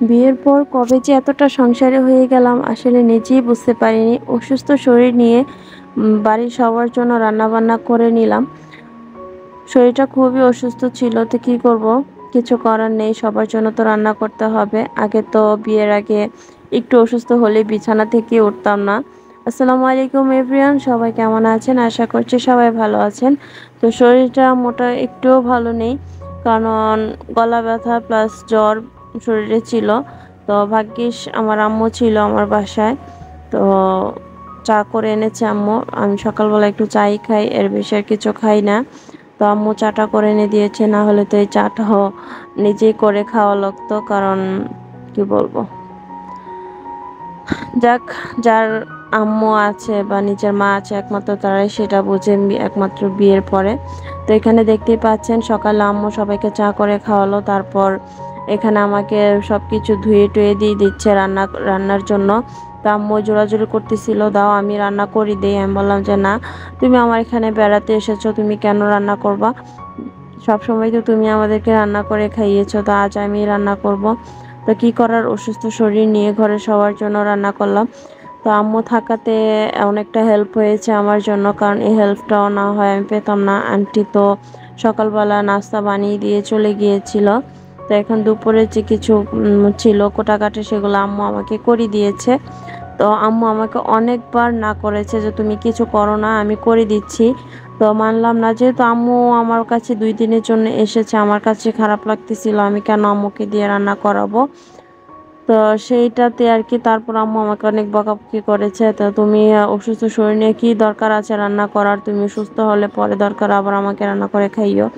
বিয়ের পর কবে যে এতটা সংসারে হয়ে গেলাম আসলে নিজেই বুঝতে পারিনি। অসুস্থ শরীর নিয়ে বাড়ির সবার জন্য রান্নাবান্না করে নিলাম। শরীরটা খুবই অসুস্থ ছিল, তো কি করব? কিছু করার নেই, সবার জন্য তো রান্না করতে হবে। আগে তো বিয়ের আগে একটু অসুস্থ হলে বিছানা থেকে উঠতাম না। আসসালামু আলাইকুম এভরিওয়ান, সবাই কেমন আছেন? আশা করছি সবাই ভালো আছেন। তো শরীরটা মোটা একটুও ভালো নেই, কারণ গলা ব্যথা প্লাস জ্বর শরীরে ছিল। তো ভাগ্যিস আমার আম্মু ছিল আমার বাসায়, তো চা করে এনেছে আম্মু। আমি সকালবেলা একটু চাই খাই, এর বেশি আর কিছু খাই না। তো আম্মু চাটা করে এনে দিয়েছে, না হলে তো এই চাটাও নিজেই করে খাওয়া লাগতো, কারণ কি বলবো, যাক, যার আম্মু আছে বা নিজের মা আছে একমাত্র তারাই সেটা বোঝে, একমাত্র বিয়ের পরে। তো এখানে দেখতেই পাচ্ছেন সকালে আম্মু সবাইকে চা করে খাওয়ালো, তারপর এখানে আমাকে সবকিছু ধুয়ে টুয়ে দিয়ে দিচ্ছে রান্নার জন্য। তো আম্মু জোরাজুরি করতেছিল, দাও আমি রান্না করি দেই। আমি বললাম যে না, তুমি আমার এখানে বেড়াতে এসেছো, তুমি কেন রান্না করবা? সব সময় তো তুমি আমাদেরকে রান্না করে খাইয়েছো, তো আজ আমি রান্না করব। তো কি করার, অসুস্থ শরীর নিয়ে ঘরের সবার জন্য রান্না করলাম। তো আম্মু থাকাতে অনেকটা হেল্প হয়েছে আমার জন্য, কারণ এই হেল্পটাও না হয় আমি পেতাম না। আন্টি তো সকালবেলা নাস্তা বানিয়ে দিয়ে চলে গিয়েছিল। তো এখন দুপুরে যে কিছু ছিল কোটাকাটি, সেগুলো আম্মু আমাকে করে দিয়েছে। তো আম্মু আমাকে অনেকবার না করেছে যে তুমি কিছু করো না, আমি করে দিচ্ছি। তো মানলাম না, যেহেতু আম্মু আমার কাছে 2 দিনের জন্য এসেছে, আমার কাছে খারাপ লাগতেছিল, আমি কেন আম্মুকে দিয়ে রান্না করাবো। তো সেইটাতে আর কি, তারপর আম্মু আমাকে অনেক বকাবকি করেছে। তো তুমি অসুস্থ শরীর নিয়ে কি দরকার আছে রান্না করার? তুমি সুস্থ হলে পরে দরকার আবার আমাকে রান্না করে খাইও।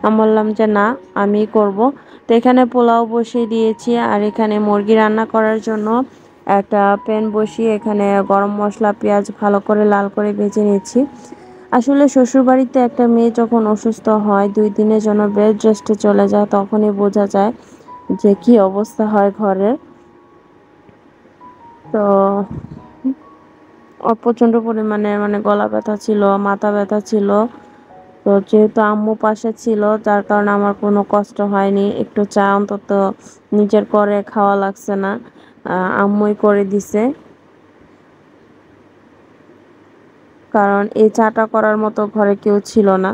আমি বললাম যে না, আমি করব। তো এখানে পোলাও বসিয়ে দিয়েছি, আর এখানে মুরগি রান্না করার জন্য একটা প্যান বসিয়ে এখানে গরম মশলা পেঁয়াজ ভালো করে লাল করে ভেজে নিচ্ছি। আসলে শ্বশুরবাড়িতে একটা মেয়ে যখন অসুস্থ হয়, 2 দিনের জন্য বেড রেস্টে চলে যায়, তখনই বোঝা যায় যে কি অবস্থা হয় ঘরের। তো প্রচন্ড পরিমাণে মানে গলা ব্যথা ছিল, মাথা ব্যথা ছিল। তো যেহেতু আম্মু পাশে ছিল, যার কারণে আমার কোনো কষ্ট হয়নি, একটু চা অন্তত নিজের করে খাওয়া লাগছে না, আম্মুই করে দিছে। কারণ এই চাটা করার মতো ঘরে কেউ ছিল না।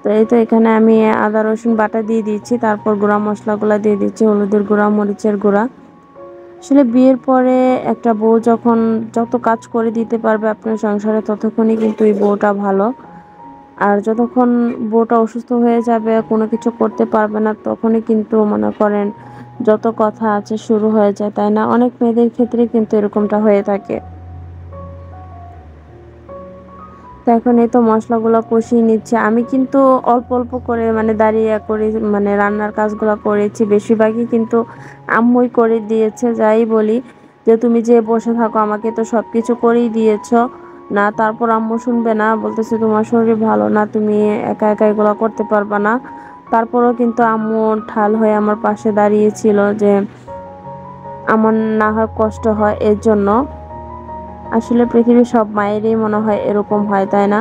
তো এই তো এখানে আমি আদা রসুন বাটা দিয়ে দিচ্ছি, তারপর গুঁড়া মশলাগুলো দিয়ে দিচ্ছি, হলুদের গুঁড়া, মরিচের গুঁড়া। আসলে বিয়ের পরে একটা বউ যখন যত কাজ করে দিতে পারবে আপনার সংসারে, ততক্ষণই কিন্তু এই বউটা ভালো। আর যতক্ষণ বউটা অসুস্থ হয়ে যাবে, কোনো কিছু করতে পারবে না, তখনই কিন্তু মনে করেন যত কথা আছে শুরু হয়ে যায়, তাই না? অনেক মেয়েদের ক্ষেত্রে কিন্তু এরকমটা হয়ে থাকে। তো এখন এই তো মশলাগুলো কষিয়ে নিচ্ছে। আমি কিন্তু অল্প অল্প করে মানে দাঁড়িয়ে করে মানে রান্নার কাজগুলো করেছি, বেশিরভাগই কিন্তু আম্মুই করে দিয়েছে। যাই বলি যে তুমি যে বসে থাকো, আমাকে তো সব কিছু করেই দিয়েছো না, তারপর আম্মু শুনবে না, বলতেছে তোমার শরীর ভালো না, তুমি একা একা এগুলো করতে পারবা না। তারপরেও কিন্তু আম্মু ঢাল হয়ে আমার পাশে দাঁড়িয়েছিল যে আমার না হয় কষ্ট হয় এর জন্য। আসলে পৃথিবীর সব মায়েরই মনে হয় এরকম হয়, তাই না?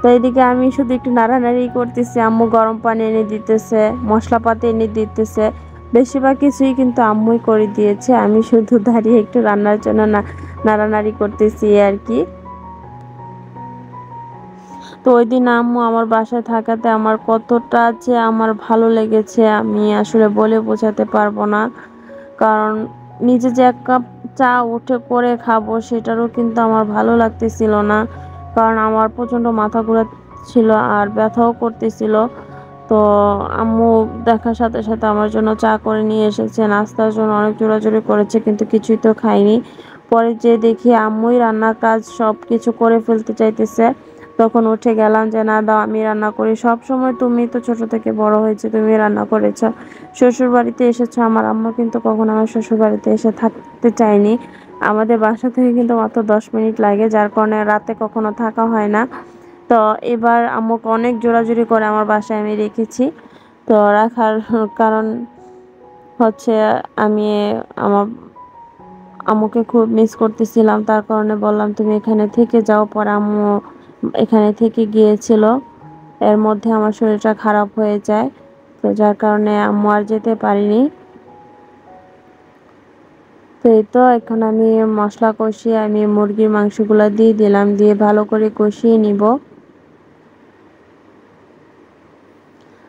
তো এদিকে আমি শুধু একটু নাড়ানাড়ি করতেছি, আম্মু গরম পানি এনে দিতেছে, মশলাপাতি এনে দিতেছে। বেশিরভাগ কিছুই কিন্তু আম্মুই করে দিয়েছে, আমি শুধু দাঁড়িয়ে একটু রান্নার জন্য নাড়ানাড়ি করতেছি আর কি। তো ওই দিন আম্মু আমার বাসায় থাকাতে আমার কতটা যে আমার ভালো লেগেছে আমি আসলে বলে বোঝাতে পারবো না। কারণ নিজে যে 1 কাপ চা উঠে করে খাবো, সেটারও কিন্তু আমার ভালো লাগতেছিল না, কারণ আমার প্রচণ্ড মাথা ঘোরা ছিল আর ব্যথাও করতেছিল। তো আম্মু দেখার সাথে সাথে আমার জন্য চা করে নিয়ে এসেছে, নাস্তার জন্য অনেক জোরাজুরি করেছে, কিন্তু কিছুই তো খাইনি। পরে যে দেখি আম্মুই রান্নার কাজ সব কিছু করে ফেলতে চাইতেছে, তখন উঠে গেলাম যে না, দাও আমি রান্না করি। সব সময় তুমি তো ছোট থেকে বড় হয়েছে, তুমি রান্না করেছো, শ্বশুর বাড়িতে এসেছো। আমার আম্মু কিন্তু কখনো আমার শ্বশুর বাড়িতে এসে থাকতে চায়নি। আমাদের বাসা থেকে কিন্তু মাত্র 10 মিনিট লাগে, যার কারণে রাতে কখনো থাকা হয় না। তো এবার আম্মুকে অনেক জোরাজুরি করে আমার বাসায় আমি রেখেছি। তো রাখার কারণ হচ্ছে আমি আমার আম্মুকে খুব মিস করতেছিলাম, তার কারণে বললাম তুমি এখানে থেকে যাও। পরে আম্মু এখানে থেকে গিয়েছিল। এর মধ্যে আমার শরীরটা খারাপ হয়ে যায়, তো যার কারণে আম্মু আর যেতে পারিনি। তো এই তো এখন আমি মশলা কষিয়ে আমি মুরগির মাংসগুলো দিয়ে দিলাম, দিয়ে ভালো করে কষিয়ে নিব।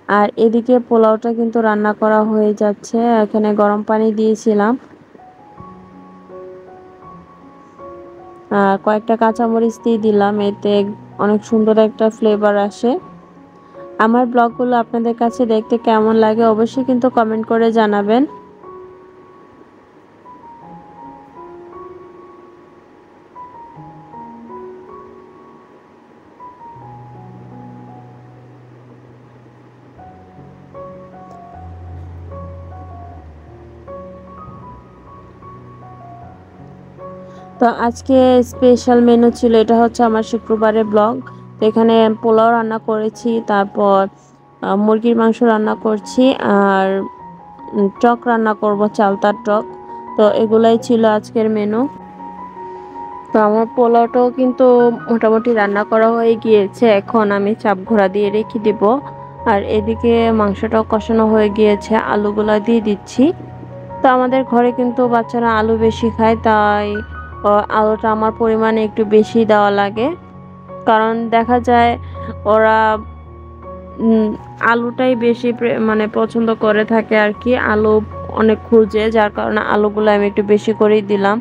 আর এদিকে পোলাওটা কিন্তু রান্না করা হয়ে যাচ্ছে, এখানে গরম পানি দিয়েছিলাম, আর কয়েকটা কাঁচামরিচ দিয়ে দিলাম, এতে অনেক সুন্দর একটা ফ্লেভার আসে। আমার ব্লগগুলো আপনাদের কাছে দেখতে কেমন লাগে অবশ্যই কিন্তু কমেন্ট করে জানাবেন। তো আজকে স্পেশাল মেনু ছিল, এটা হচ্ছে আমার শুক্রবারের ব্লগ। তো এখানে পোলাও রান্না করেছি, তারপর মুরগির মাংস রান্না করছি, আর টক রান্না করব, চালতার টক। তো এগুলাই ছিল আজকের মেনু। তো আমার পোলাওটাও কিন্তু মোটামুটি রান্না করা হয়ে গিয়েছে, এখন আমি চাপ ঘোড়া দিয়ে রেখে দিব। আর এদিকে মাংসটাও কষানো হয়ে গিয়েছে, আলুগুলা দিয়ে দিচ্ছি। তো আমাদের ঘরে কিন্তু বাচ্চারা আলু বেশি খায়, তাই আলুটা আমার পরিমাণে একটু বেশি দেওয়া লাগে, কারণ দেখা যায় ওরা উম, আলুটাই বেশি মানে পছন্দ করে থাকে আর কি, আলু অনেক খুঁজে, যার কারণে আলুগুলো আমি একটু বেশি করেই দিলাম।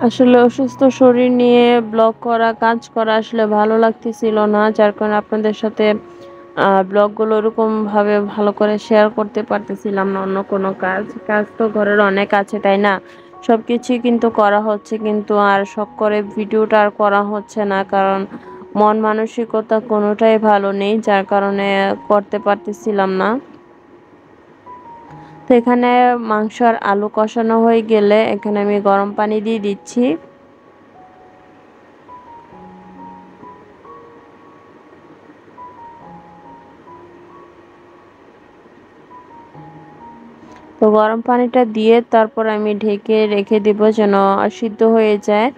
আসলে অসুস্থ শরীর নিয়ে ব্লগ করা, কাজ করা আসলে ভালো লাগতেছিল না, যার কারণে আপনাদের সাথে ব্লগগুলো ওরকম ভাবে ভালো করে শেয়ার করতে পারতেছিলাম না। অন্য কোনো কাজ কাজ তো ঘরের অনেক আছে, তাই না? সবকিছুই কিন্তু করা হচ্ছে, কিন্তু আর শখ করে ভিডিওটা আর করা হচ্ছে না, কারণ মন মানসিকতা কোনোটাই ভালো নেই, যার কারণে করতে পারতেছিলাম না। তো এখানে মাংস আর আলু কষানো হয়ে গেলে এখানে আমি গরম পানি দিয়ে দিচ্ছি। তো গরম পানিটা দিয়ে তারপর আমি ঢেকে রেখে দিব যেন সিদ্ধ হয়ে যায়।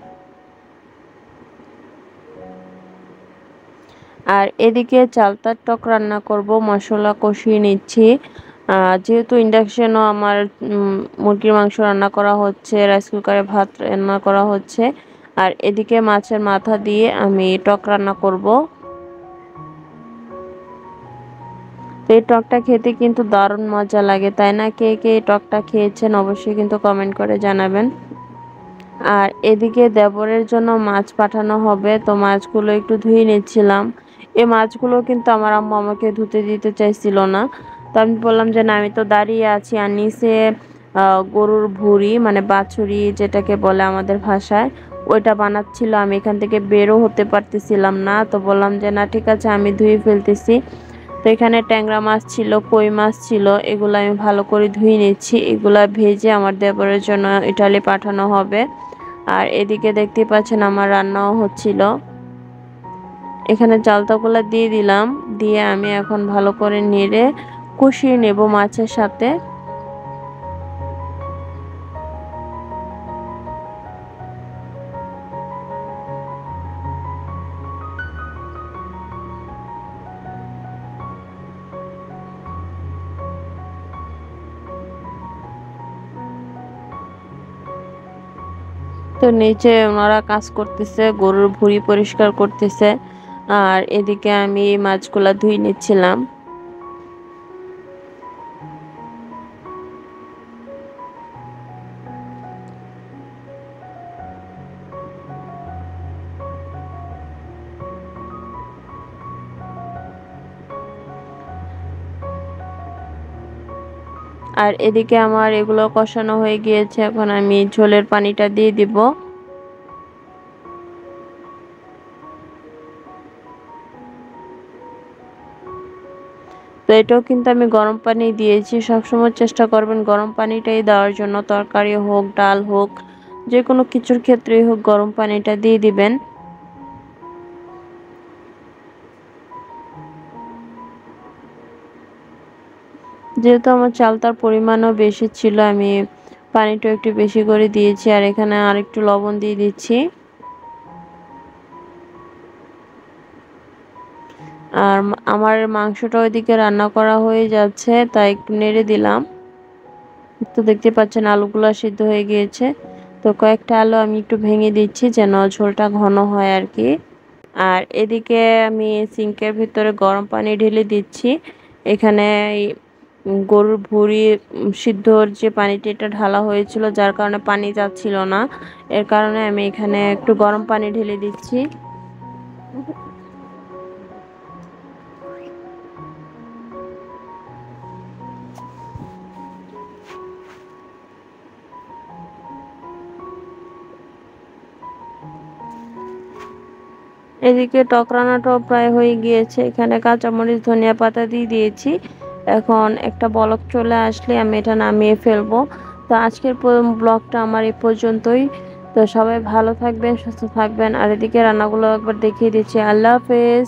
আর এদিকে চালতার টক রান্না করব, মশলা কষিয়ে নিচ্ছি। যেহেতু ইন্ডাকশনও আমার মুরগির মাংস রান্না করা হচ্ছে, রাইস কুকারে ভাত রান্না করা হচ্ছে, আর এদিকে মাছের মাথা দিয়ে আমি টক রান্না করব। তো এই টকটা খেতে কিন্তু দারুণ মজা লাগে, তাই না? কে কে এই টকটা খেয়েছেন অবশ্যই কিন্তু কমেন্ট করে জানাবেন। আর এদিকে দেবরের জন্য মাছ পাঠানো হবে, তো মাছগুলো একটু ধুয়ে নিচ্ছিলাম। এই মাছগুলো কিন্তু আমার আম্মু আমাকে ধুতে দিতে চাইছিল না, তো আমি বললাম যে না, আমি তো দাঁড়িয়ে আছি। আর নিচে গরুর ভুঁড়ি মানে বাছুরি যেটাকে বলে আমাদের ভাষায়, ওইটা বানাচ্ছিল, আমি এখান থেকে বেরও হতে পারতেছিলাম না। তো বললাম যে না, ঠিক আছে, আমি ধুয়ে ফেলতেছি। তো এখানে ট্যাংরা মাছ ছিল, কই মাছ ছিল, এগুলো আমি ভালো করে ধুয়ে নিচ্ছি, এগুলা ভেজে আমার দেবরের জন্য ইটালি পাঠানো হবে। আর এদিকে দেখতেই পাচ্ছেন আমার রান্নাও হচ্ছিল। এখানে চালতাগুলা দিয়ে দিলাম, দিয়ে আমি এখন ভালো করে নেড়ে কষিয়ে নেব মাছের সাথে। তো নিচে ওনারা কাজ করতেছে, গরুর ভুঁড়ি পরিষ্কার করতেছে, আর এদিকে আমি মাছগুলা ধুয়ে নিচ্ছিলাম। আর এদিকে আমার এগুলো কষানো হয়ে গিয়েছে, এখন আমি ঝোলের পানিটা দিয়ে দিব। তো এটাও কিন্তু আমি গরম পানি দিয়েছি, সবসময় চেষ্টা করবেন গরম পানিটাই দেওয়ার জন্য, তরকারি হোক ডাল হোক যে কোনো কিছুর ক্ষেত্রেই হোক গরম পানিটা দিয়ে দিবেন। যেহেতু আমার চালতার পরিমাণও বেশি ছিল, আমি পানিটা একটু বেশি করে দিয়েছি আর এখানে আরেকটু লবণ দিয়ে দিচ্ছি। আর আমার মাংসটা ওইদিকে রান্না করা হয়ে যাচ্ছে, তাই একটু নেড়ে দিলাম। তো দেখতে পাচ্ছেন আলুগুলো সিদ্ধ হয়ে গিয়েছে। তো কয়েকটা আলু আমি একটু ভেঙে দিচ্ছি যেন ঝোলটা ঘন হয় আর কি। আর এদিকে আমি সিঙ্কের ভিতরে গরম পানি ঢেলে দিচ্ছি। এখানে এই গরুর ভুঁড়ি সিদ্ধর যে পানিটা এটা ঢালা হয়েছিল, যার কারণে পানি যাচ্ছিল না। এর কারণে আমি এখানে একটু গরম পানি ঢেলে দিচ্ছি। এদিকে টক রান্নাটাও প্রায় হয়ে গিয়েছে। এখানে কাঁচামরিচ, ধনিয়া পাতা দিয়ে দিয়েছি। এখন একটা বলক চলে আসলে আমি এটা নামিয়ে ফেলবো। তো আজকের ব্লগটা আমার এই পর্যন্তই। তো সবাই ভালো থাকবেন, সুস্থ থাকবেন। আর এদিকে রান্নাগুলো একবার দেখিয়ে দিচ্ছি। আল্লাহ হাফেজ।